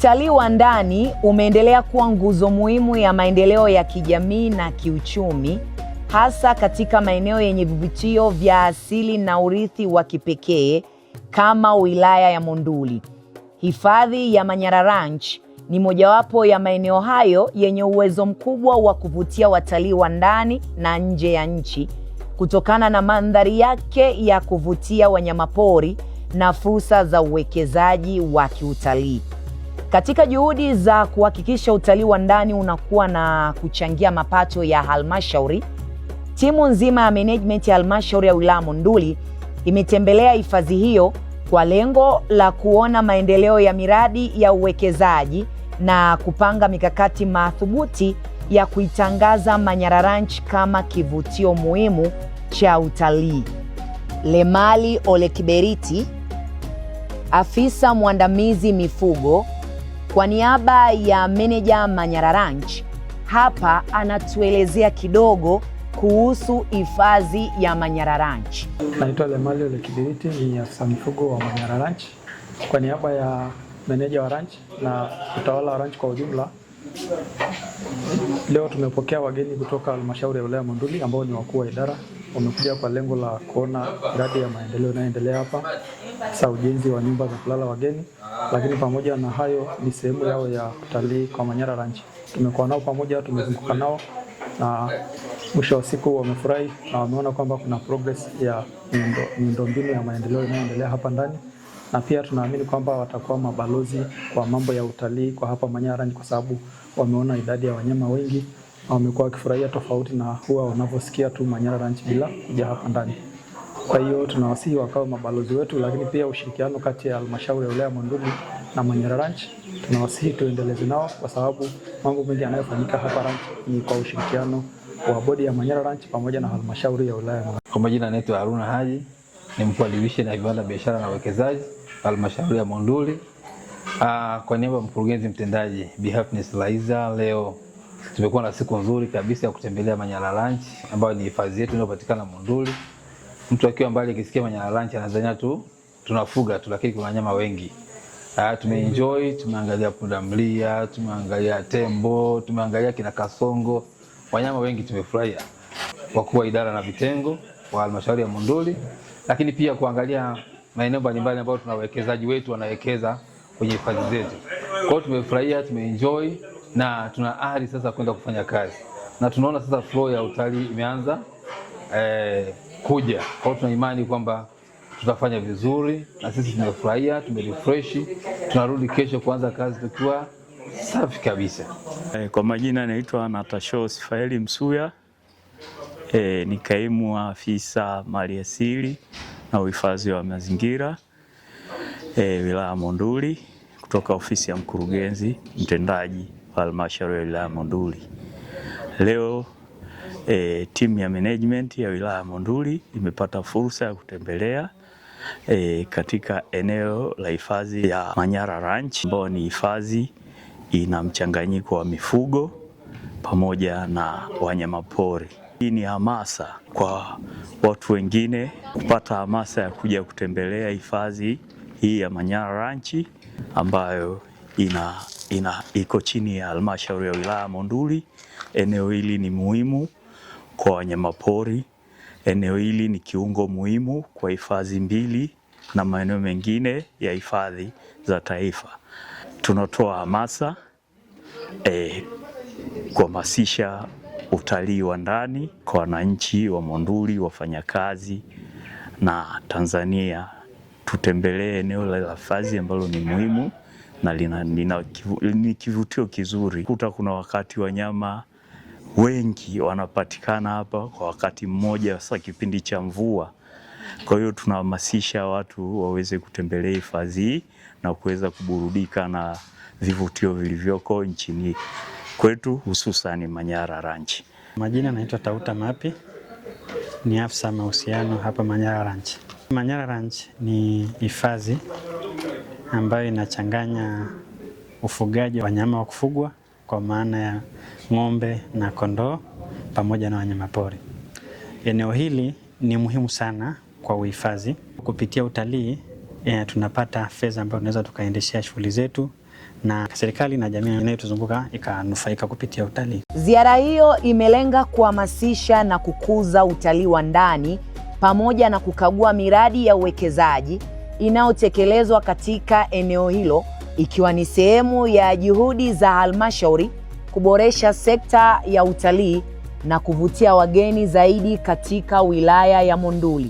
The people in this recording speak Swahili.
Utalii wa ndani umeendelea kuwa nguzo muhimu ya maendeleo ya kijamii na kiuchumi, hasa katika maeneo yenye vivutio vya asili na urithi wa kipekee kama wilaya ya Monduli. Hifadhi ya Manyara Ranch ni mojawapo ya maeneo hayo yenye uwezo mkubwa wa kuvutia watalii wa ndani na nje ya nchi kutokana na mandhari yake ya kuvutia, wanyamapori na fursa za uwekezaji wa kiutalii. Katika juhudi za kuhakikisha utalii wa ndani unakuwa na kuchangia mapato ya halmashauri, timu nzima ya management ya halmashauri ya wilaya Monduli imetembelea hifadhi hiyo kwa lengo la kuona maendeleo ya miradi ya uwekezaji na kupanga mikakati madhubuti ya kuitangaza Manyara Ranch kama kivutio muhimu cha utalii. Lemali Olekiberiti, afisa mwandamizi mifugo, kwa niaba ya meneja Manyara Ranch, hapa anatuelezea kidogo kuhusu hifadhi ya Manyara Ranch. Naitwa Lemali Olekiberiti, ni afisa mifugo wa Manyara Ranch. Kwa niaba ya meneja wa ranch na utawala wa ranch kwa ujumla, leo tumepokea wageni kutoka halmashauri ya wilaya Monduli ambao ni wakuu wa idara. Wamekuja kwa lengo la kuona miradi ya maendeleo inayoendelea hapa, hasa ujenzi wa nyumba za kulala wageni, lakini pamoja na hayo ni sehemu yao ya utalii kwa Manyara Ranch. Tumekuwa nao pamoja, tumezunguka nao na mwisho wa siku wamefurahi na wameona kwamba kuna progress ya miundombinu ya maendeleo inayoendelea hapa ndani, na pia tunaamini kwamba watakuwa mabalozi kwa mambo ya utalii kwa hapa Manyara Ranch, kwa sababu wameona idadi ya wanyama wengi na wamekuwa wakifurahia, tofauti na huwa wanavyosikia tu Manyara Ranch bila kuja hapa ndani. Kwa hiyo tunawasihi wakawa mabalozi wetu, lakini pia ushirikiano kati ya halmashauri ya wilaya Monduli na Manyara Ranch tunawasihi tuendeleze nao, kwa sababu mambo mengi yanayofanyika hapa ranch ni kwa ushirikiano wa bodi ya Manyara Ranch pamoja na halmashauri ya wilaya. Kwa majina naitwa Haruna Haji, ni mkuu wa division ya viwanda, biashara na uwekezaji halmashauri ya Monduli. Kwa niaba ya mkurugenzi mtendaji Bi Happiness Laiza, leo tumekuwa na siku nzuri kabisa ya kutembelea Manyara Ranch ambayo ni hifadhi yetu inayopatikana Monduli. Mtu akiwa mbali akisikia Manyara Ranch anadhania tu tunafuga tu, lakini kuna wanyama wengi. Tumeenjoy, tumeangalia pundamilia, tumeangalia tembo, tumeangalia kina kasongo, wanyama wengi tumefurahia. Wakuu wa idara na vitengo wa halmashauri ya Monduli, lakini pia kuangalia maeneo mbalimbali ambayo tuna wawekezaji wetu wanawekeza kwenye hifadhi zetu. Kwa hiyo tumefurahia, tumeenjoy na tuna ari sasa kwenda kufanya kazi. Na tunaona sasa flow ya utalii imeanza kuja. Kwa hiyo tuna imani kwamba tutafanya vizuri, na sisi tumefurahia, tumerefresh, tunarudi kesho kuanza kazi tukiwa safi kabisa. Kwa majina naitwa Natasho Sifaeli Msuya, ni kaimu afisa maliasili na uhifadhi wa mazingira wilaya Monduli, kutoka ofisi ya mkurugenzi mtendaji wa halmashauri ya wilaya Monduli. Leo timu ya management ya wilaya Monduli imepata fursa ya kutembelea katika eneo la hifadhi ya Manyara Ranch, ambayo ni hifadhi ina mchanganyiko wa mifugo pamoja na wanyamapori. Hii ni hamasa kwa watu wengine kupata hamasa ya kuja kutembelea hifadhi hii ya Manyara Ranch ambayo iko chini ya halmashauri ya wilaya Monduli. Eneo hili ni muhimu kwa wanyamapori. Eneo hili ni kiungo muhimu kwa hifadhi mbili na maeneo mengine ya hifadhi za taifa. Tunatoa hamasa kuhamasisha utalii wa ndani kwa wananchi wa Monduli, wafanyakazi na Tanzania. Tutembelee eneo la hifadhi ambalo ni muhimu na ni kivutio kizuri. Kuna wakati wanyama wengi wanapatikana hapa kwa wakati mmoja, hasa kipindi cha mvua. Kwa hiyo tunahamasisha watu waweze kutembelea hifadhi hii na kuweza kuburudika na vivutio vilivyoko nchini kwetu, hususan Manyara Ranch. Majina naitwa Tauta Mapi, ni afisa mahusiano hapa Manyara Ranch. Manyara Ranch ni hifadhi ambayo inachanganya ufugaji wa wanyama wa kufugwa kwa maana ya ng'ombe na kondoo pamoja na wanyamapori. Eneo hili ni muhimu sana kwa uhifadhi. Kupitia utalii tunapata fedha ambayo tunaweza tukaendeshea shughuli zetu na serikali na jamii inayotuzunguka ikanufaika kupitia utalii. Ziara hiyo imelenga kuhamasisha na kukuza utalii wa ndani pamoja na kukagua miradi ya uwekezaji inayotekelezwa katika eneo hilo, ikiwa ni sehemu ya juhudi za halmashauri kuboresha sekta ya utalii na kuvutia wageni zaidi katika wilaya ya Monduli.